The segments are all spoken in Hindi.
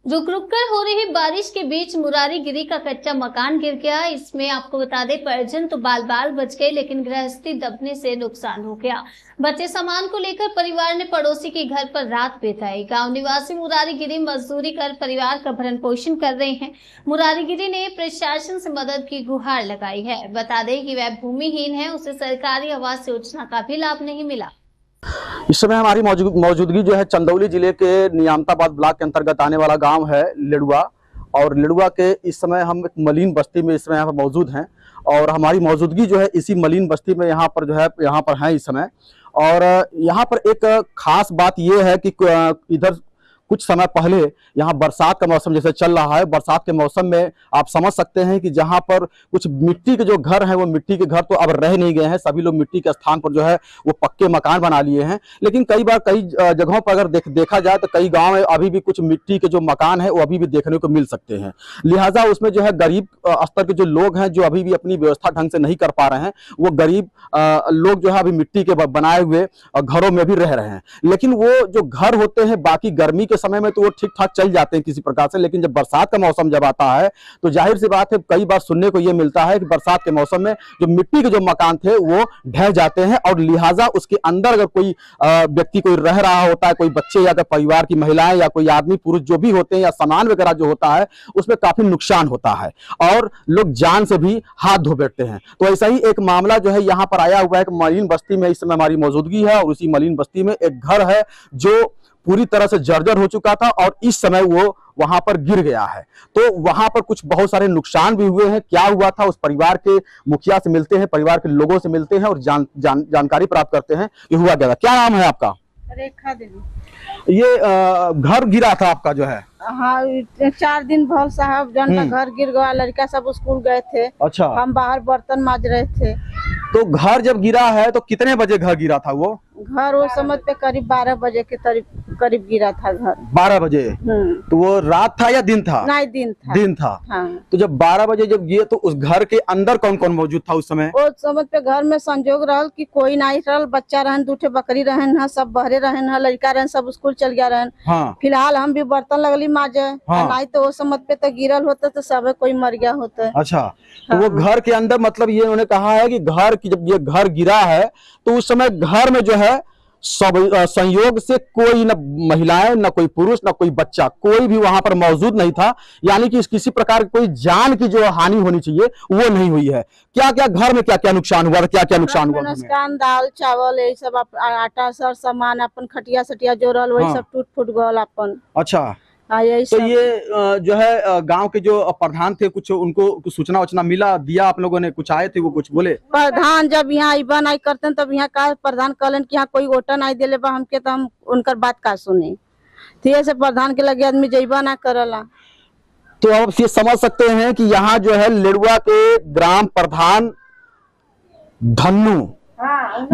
रुक रुक कर हो रही बारिश के बीच मुरारीगिरी का कच्चा मकान गिर गया। इसमें आपको बता दें, परिजन तो बाल बाल बच गए, लेकिन गृहस्थी दबने से नुकसान हो गया। बचे सामान को लेकर परिवार ने पड़ोसी के घर पर रात बिताई। गांव निवासी मुरारीगिरी मजदूरी कर परिवार का भरण पोषण कर रहे हैं। मुरारीगिरी ने प्रशासन से मदद की गुहार लगाई है। बता दें कि वह भूमिहीन है, उसे सरकारी आवास योजना का भी लाभ नहीं मिला। इस समय हमारी मौजूदगी जो है चंदौली जिले के नियामताबाद ब्लॉक के अंतर्गत आने वाला गांव है लेडुआ। और लेडुआ के इस समय हम एक मलिन बस्ती में इस समय यहाँ पर मौजूद हैं और हमारी मौजूदगी जो है इसी मलिन बस्ती में यहाँ पर जो है यहाँ पर है इस समय। और यहाँ पर एक खास बात ये है कि इधर कुछ समय पहले यहाँ बरसात का मौसम जैसे चल रहा है, बरसात के मौसम में आप समझ सकते हैं कि जहाँ पर कुछ मिट्टी के जो घर हैं वो मिट्टी के घर तो अब रह नहीं गए हैं। सभी लोग मिट्टी के स्थान पर जो है वो पक्के मकान बना लिए हैं। लेकिन कई बार कई जगहों पर अगर देखा जाए तो कई गाँव में अभी भी कुछ मिट्टी के जो मकान है वो अभी भी देखने को मिल सकते हैं। लिहाजा उसमें जो है गरीब स्तर के जो लोग हैं जो अभी भी अपनी व्यवस्था ढंग से नहीं कर पा रहे हैं, वो गरीब लोग जो है अभी मिट्टी के बनाए हुए घरों में भी रह रहे हैं। लेकिन वो जो घर होते हैं बाकी गर्मी के समय में तो वो ठीक ठाक चल जाते हैं किसी प्रकार से, लेकिन जब बरसात का मौसम जब आता है तो जाहिर सी बात है कई बार सुनने को ये मिलता है कि बरसात के मौसम में जो मिट्टी के जो मकान थे वो ढह जाते हैं। और लिहाजा उसके अंदर अगर कोई व्यक्ति कोई रह रहा होता है, कोई बच्चे या तो परिवार की महिलाएं या कोई आदमी पुरुष जो भी होते हैं या सामान वगैरह जो होता है उसमें काफी नुकसान होता है और लोग जान से भी हाथ धो बैठते हैं। तो ऐसा ही एक मामला जो है यहाँ पर आया हुआ है। मलिन बस्ती में इस समय हमारी मौजूदगी है और उसी मलिन बस्ती में एक घर है जो पूरी तरह से जर्जर हो चुका था और इस समय वो वहां पर गिर गया है। तो वहां पर कुछ बहुत सारे नुकसान भी हुए हैं। क्या हुआ था उस परिवार के मुखिया से मिलते हैं, परिवार के लोगों से मिलते हैं और जानकारी प्राप्त करते हैं कि हुआ क्या था। क्या नाम है आपका? रेखा देवी। ये घर गिरा था आपका जो है? हाँ, 4 दिन भर साहब जन का घर गिर गया। लड़का सब स्कूल गए थे। अच्छा। हम बाहर बर्तन माज रहे थे। तो घर जब गिरा है तो कितने बजे घर गिरा था? वो घर वो समय पे करीब 12 बजे के करीब गिरा था घर। 12 बजे? तो वो रात था या दिन था? नहीं, दिन था। दिन था। हाँ। तो जब 12 बजे जब गिरे तो उस घर के अंदर कौन कौन मौजूद था उस समय? उस समय पे घर में संजोग रहल कि कोई नहीं रहल। बच्चा रहन, 2 बकरी रहन है, सब बहरे रहन है, लड़का रहन, सब स्कूल चल गया रहन। हाँ। फिलहाल हम भी बर्तन लगली माजे। हाँ। नहीं तो उस समय पे तो गिरल होता तो सब कोई मर गया होता। अच्छा। तो वो घर के अंदर मतलब ये उन्होंने कहा है कि घर की जब ये घर गिरा है तो उस समय घर में जो है सब संयोग से कोई न महिलाएं न कोई पुरुष न कोई बच्चा कोई भी वहां पर मौजूद नहीं था। यानी कि किसी प्रकार की कोई जान की जो हानि होनी चाहिए वो नहीं हुई है। क्या क्या घर में क्या क्या नुकसान हुआ? क्या क्या नुकसान हुआ? नुकसान दाल चावल यही सब, आटा सर सामान अपन खटिया सटिया जो रहल वही सब टूट फूट गल अपन। अच्छा। यही तो ये जो है गांव के जो प्रधान थे कुछ उनको कुछ सूचना वचना मिला दिया आप लोगों ने? कुछ आए थे वो कुछ बोले? प्रधान जब यहाँ इबा नहीं करते तब यहाँ का प्रधान कहलन कि यहाँ कोई वोटर नहीं दिले बा हमके, तो हम उनकर बात का सुने थे से प्रधान के लगे आदमी जइबा ना करला। तो आप ये समझ सकते हैं कि यहाँ जो है लेडुआ के ग्राम प्रधान धन्नू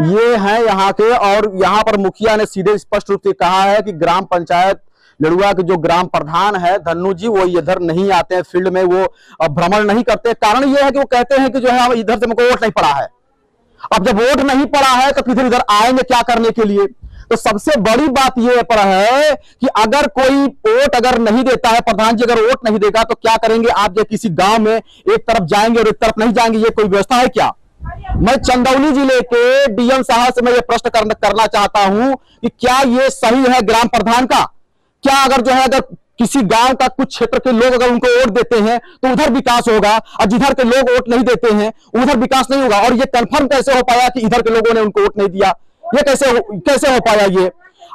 ये है यहाँ के। और यहाँ पर मुखिया ने सीधे स्पष्ट रूप से कहा है कि ग्राम पंचायत लेडुआ के जो ग्राम प्रधान है धन्नू जी वो इधर नहीं आते हैं, फील्ड में वो भ्रमण नहीं करते। कारण ये है कि वो कहते हैं कि जो है इधर से हमको वोट नहीं पड़ा है। अब जब वोट नहीं पड़ा है तो फिर इधर आएंगे क्या करने के लिए? तो सबसे बड़ी बात ये पर है कि अगर कोई वोट अगर नहीं देता है, प्रधान जी अगर वोट नहीं देगा तो क्या करेंगे आप? जब किसी गांव में एक तरफ जाएंगे और एक तरफ नहीं जाएंगे, ये कोई व्यवस्था है क्या? मैं चंदौली जिले के डीएम साहब से मैं ये प्रश्न करना चाहता हूं कि क्या ये सही है ग्राम प्रधान का? क्या अगर जो है अगर किसी गांव का कुछ क्षेत्र के लोग अगर उनको वोट देते हैं तो उधर विकास होगा और जिधर के लोग वोट नहीं देते हैं उधर विकास नहीं होगा? और ये कंफर्म कैसे हो पाया कि इधर के लोगों ने उनको वोट नहीं दिया? ये कैसे हो पाया? ये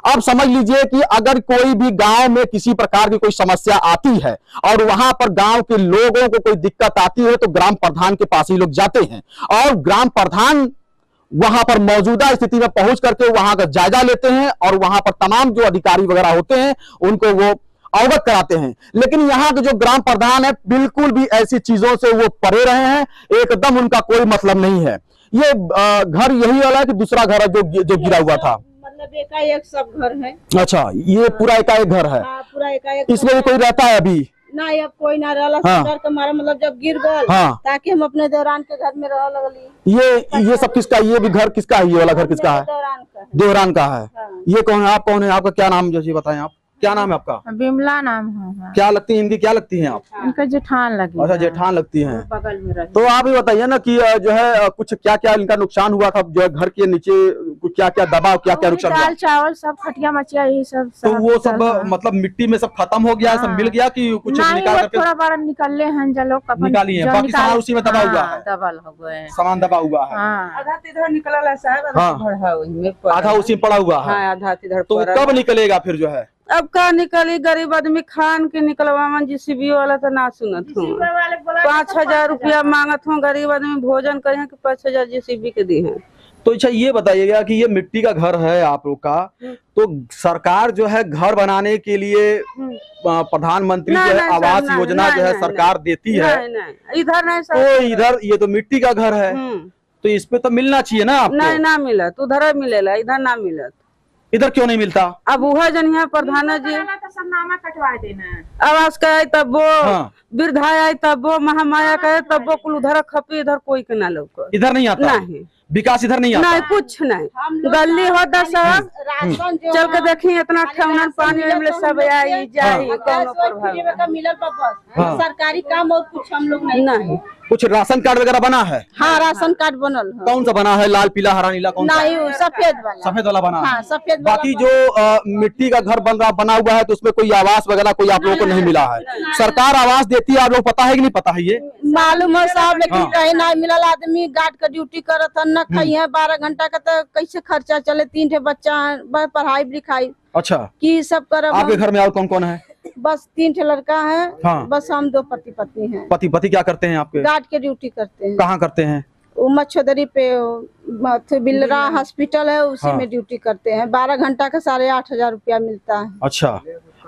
आप समझ लीजिए कि अगर कोई भी गांव में किसी प्रकार की कोई समस्या आती है और वहां पर गांव के लोगों को कोई दिक्कत आती है तो ग्राम प्रधान के पास ही लोग जाते हैं और ग्राम प्रधान वहां पर मौजूदा स्थिति में पहुंच करके वहां का जायजा लेते हैं और वहां पर तमाम जो अधिकारी वगैरह होते हैं उनको वो अवगत कराते हैं। लेकिन यहाँ के जो ग्राम प्रधान है बिल्कुल भी ऐसी चीजों से वो परे रहे हैं, एकदम उनका कोई मतलब नहीं है। ये घर यही वाला है कि दूसरा घर है जो गिरा हुआ था? मतलब एकाएक सब घर है। अच्छा, ये पूरा एकाएक घर है? पूरा एकाएक। इसमें भी कोई रहता है अभी? नहीं, अब कोई ना रहला। डर के मारे मतलब जब गिर गल ताकि हम अपने देवरान के घर में रह लगली। ये सब किसका? ये भी घर किसका है? ये वाला घर किसका है? देवरान का है। ये कौन है? आप कौन है? आपका क्या नाम? जैसे बताएं आप, क्या नाम है आपका? बिमला नाम है। क्या लगती है इनकी, क्या लगती हैं आप? इनका जेठान लगी। अच्छा, जेठान लगती हैं। बगल में रही। तो आप ये बताइए ना कि जो है कुछ क्या क्या इनका नुकसान हुआ था, जो है घर के नीचे क्या क्या दबा, क्या क्या नुकसान हुआ? दाल चावल सब खटिया मचिया यही सब। तो वो सब मतलब मिट्टी में सब खत्म हो गया, सब मिल गया कि कुछ निकाल करके? थोड़ा बड़ा निकले हैं जो लोग निकाली है, बाकी सामान उसी में दबा हुआ है। दबल हो गए, सामान दबा हुआ है। आधा इधर निकला है साहब, आधा उसी में पड़ा हुआ है। आधा इधर। तो कब निकलेगा फिर जो है? अब का निकली, गरीब आदमी खान के निकलवा, जीसीबी वाला तो ना सुनत हूँ। 5,000 रुपया मांगत हूँ, गरीब आदमी भोजन करे कि 5,000 जीसीबी के दी है। तो अच्छा ये बताइएगा कि ये मिट्टी का घर है आप लोग का, तो सरकार जो है घर बनाने के लिए प्रधानमंत्री जो है आवास योजना जो है सरकार देती है, इधर नहीं तो इधर ये तो मिट्टी का घर है, तो इस पे तो मिलना चाहिए ना आपको? नहीं, ना मिलत, उधर मिलेला, इधर ना मिलत। इधर क्यों नहीं मिलता? अब वह जनिया प्रधान जी सब नामा कटवा देना, आवास का है तब वो, वृद्धा आए तब वो, महामाया का है तब वो, कुल उधर खपी, इधर कोई के ना लोग, इधर नहीं आता। नहीं विकास इधर नहीं आता। नहीं, कुछ नहीं। गली होता सब चल के देखी, इतना ठेवना पानी में सब आई जाए, सरकारी काम और कुछ हम लोग नहीं। कुछ राशन कार्ड वगैरह बना है? हाँ, राशन कार्ड बनल है। कौन सा बना है? लाल पीला हरा नीला कौन सा? नहीं, सफेद वाला। सफेद वाला बना। हाँ, सफेद। बाकी जो मिट्टी का घर बना हुआ है, तो उसमें कोई आवास वगैरह कोई आप लोगों को नहीं मिला है? सरकार आवास देती है, आप लोग पता है कि नहीं पता है? ये मालूम है साहब, लेकिन कहीं नहीं मिला। आदमी गार्ड का ड्यूटी करत है, न खाई है 12 घंटा का, तो कैसे खर्चा चले? 3 ठे बच्चा पढ़ाई लिखाई। अच्छा, की सब कर। आपके घर में और कौन कौन है? बस 3 ठे लड़का है। हाँ। बस हम 2 पति पत्नी हैं। पति क्या करते हैं आपके? गार्ड के ड्यूटी करते हैं। कहाँ करते हैं? वो मच्छोदरी पे बिलरा हॉस्पिटल है, उसी में ड्यूटी करते हैं। 12 घंटा का 8,500 रुपया मिलता है। अच्छा,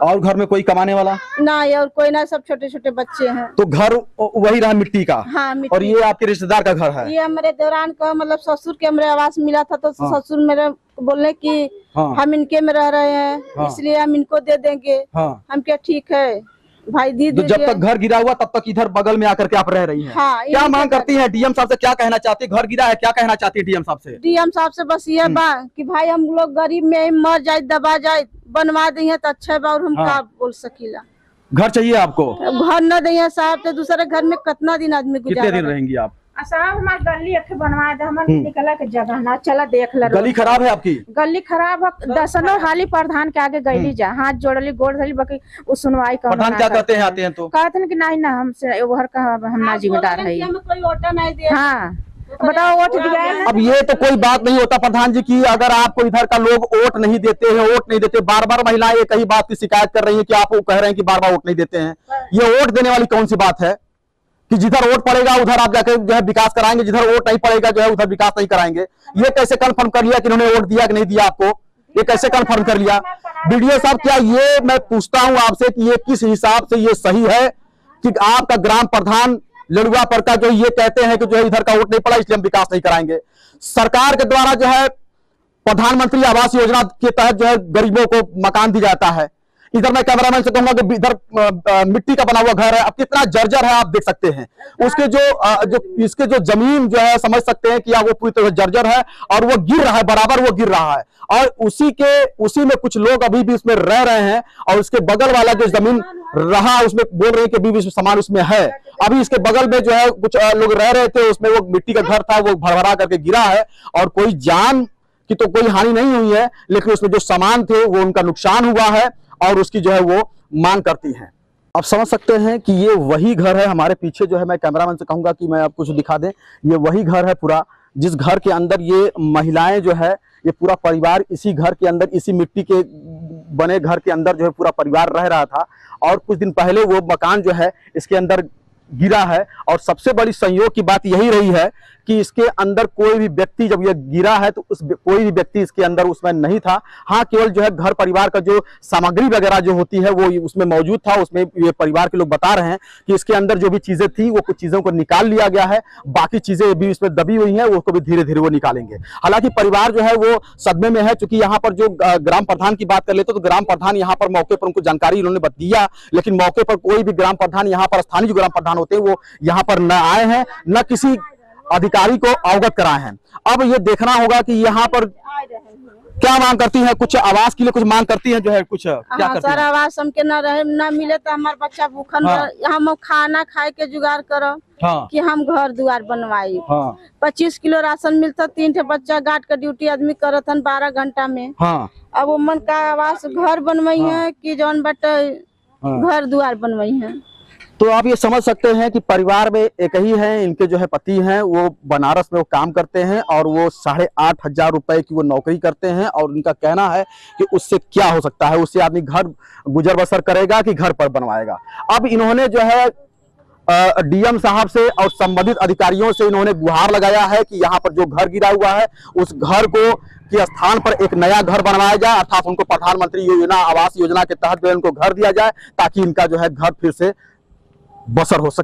और घर में कोई कमाने वाला नहीं? और कोई ना, सब छोटे छोटे बच्चे हैं। तो घर वही रहा मिट्टी का? हाँ, मिट्टी। और ये आपके रिश्तेदार का घर है? ये हमारे दौरान का, मतलब ससुर के हमारे आवास मिला था, तो ससुर मेरे बोलने की हम इनके में रह रहे हैं, इसलिए हम इनको दे देंगे। हम क्या, ठीक है भाई, दी तो जब तक घर गिरा हुआ तब तक इधर बगल में आकर के आप रह रही हैं। हाँ, क्या मांग करती हैं? डीएम साहब से क्या कहना चाहती है? घर गिरा है, क्या कहना चाहती है डीएम साहब से? डीएम साहब से बस ये बा कि भाई हम लोग गरीब में मर जाए, दबा जाए, बनवा दिए तो अच्छा बा, और हम क्या बोल सकीला। घर चाहिए आपको? घर न दिए साहब, तो दूसरे घर में कितना दिन आदमी गुजारा? कितने दिन रहेंगी आप? साहब हमारी गली बनवा दे, हमारे निकला के जगह ना, चला देख ले। गली खराब है आपकी? गली खराब है, 10 हाली प्रधान के आगे गईली जा, हाथ जोड़ली, गोड़ धली, बाकी उस सुनवाई का। प्रधान क्या कहते हैं? आते हैं तो कहते हैं कि नहीं ना, हमसे घर का हम ना जिम्मेदार है। कोई वोट नहीं दे। हाँ, बताओ, वोट दिया। अब ये तो कोई बात नहीं होता प्रधान जी की, अगर आपको इधर का लोग वोट नहीं देते हैं, वोट नहीं देते, बार बार महिलाएं एक ही बात की शिकायत कर रही है कि आप कह रहे हैं कि बार बार वोट नहीं देते हैं। ये वोट देने वाली कौन सी बात है कि जिधर वोट पड़ेगा उधर आप जाकर जो है विकास कराएंगे, जिधर वोट नहीं पड़ेगा जो है उधर विकास नहीं कराएंगे? ये कैसे कन्फर्म कर लिया कि इन्होंने वोट दिया कि नहीं दिया आपको? ये कैसे कन्फर्म कर लिया? वीडियो साहब, क्या ये मैं पूछता हूं आपसे कि ये किस हिसाब से ये सही है कि आपका ग्राम प्रधान लड़ुआ पर का जो ये कहते हैं कि जो है इधर का वोट नहीं पड़ा इसलिए हम विकास नहीं कराएंगे? सरकार के द्वारा जो है प्रधानमंत्री आवास योजना के तहत जो है गरीबों को मकान दिया जाता है। इधर मैं कैमरामैन से कहूंगा कि इधर मिट्टी का बना हुआ घर है, अब कितना जर्जर है आप देख सकते हैं। उसके जो इसके जो जमीन जो है समझ सकते हैं कि वो पूरी तरह जर्जर है और वो गिर रहा है, बराबर वो गिर रहा है, और उसी में कुछ लोग अभी भी उसमें रह रहे हैं, और उसके बगल वाला जो जमीन रहा उसमें बोल रहे हैं कि अभी भी सामान उसमें है। अभी इसके बगल में जो है कुछ लोग रह रहे थे, उसमें वो मिट्टी का घर था, वो भरभरा करके गिरा है, और कोई जान की तो कोई हानि नहीं हुई है, लेकिन उसमें जो सामान थे वो उनका नुकसान हुआ है, और उसकी जो है वो मांग करती हैं। आप समझ सकते हैं कि ये वही घर है। हमारे पीछे जो है, मैं कैमरामैन से कहूंगा कि मैं आपको दिखा दें, ये वही घर है पूरा, जिस घर के अंदर ये महिलाएं जो है, ये पूरा परिवार इसी घर के अंदर, इसी मिट्टी के बने घर के अंदर जो है पूरा परिवार रह रहा था। और कुछ दिन पहले वो मकान जो है इसके अंदर गिरा है, और सबसे बड़ी संयोग की बात यही रही है कि इसके अंदर कोई भी व्यक्ति, जब ये गिरा है तो कोई भी व्यक्ति इसके अंदर उसमें नहीं था। हाँ, केवल जो है घर परिवार का जो सामग्री वगैरह जो होती है वो उसमें मौजूद था। उसमें ये परिवार के लोग बता रहे हैं कि इसके अंदर जो भी चीजें थी वो कुछ चीजों को निकाल लिया गया है, बाकी चीजें भी इसमें दबी हुई हैं, उसको भी धीरे धीरे वो निकालेंगे। हालांकि परिवार जो है वो सदमे में है, क्योंकि यहाँ पर जो ग्राम प्रधान की बात कर लेते तो ग्राम प्रधान यहाँ पर मौके पर उनको जानकारी इन्होंने दिया, लेकिन मौके पर कोई भी ग्राम प्रधान, यहाँ पर स्थानीय जो ग्राम प्रधान होते हैं वो यहाँ पर न आए हैं, न किसी अधिकारी को अवगत कराए हैं। अब ये देखना होगा कि यहाँ पर क्या मांग करती हैं? कुछ आवास के लिए कुछ मांग करती हैं जो है कुछ क्या करती सर हैं? आवास हमके न मिले तो हमारे बच्चा भूखन हम खाना खाए के जुगाड़ करो कि हम घर दुआर बनवाई। 25 किलो राशन मिलता, 3 ठे बच्चा गार्ड का ड्यूटी आदमी करत 12 घंटा में। अब उमन का आवास घर बनवाई है कि जौन बट घर दुआर बनवाई है। तो आप ये समझ सकते हैं कि परिवार में एक ही है, इनके जो है पति हैं वो बनारस में वो काम करते हैं और वो 8,500 रुपए की वो नौकरी करते हैं और उनका कहना है कि उससे क्या हो सकता है, उससे आदमी घर गुजर बसर करेगा कि घर पर बनवाएगा। अब इन्होंने जो है डीएम साहब से और संबंधित अधिकारियों से इन्होंने गुहार लगाया है कि यहाँ पर जो घर गिरा हुआ है उस घर को के स्थान पर एक नया घर बनवाया जाए, अर्थात उनको प्रधानमंत्री योजना आवास योजना के तहत जो है उनको घर दिया जाए ताकि इनका जो है घर फिर से बसर हो सके।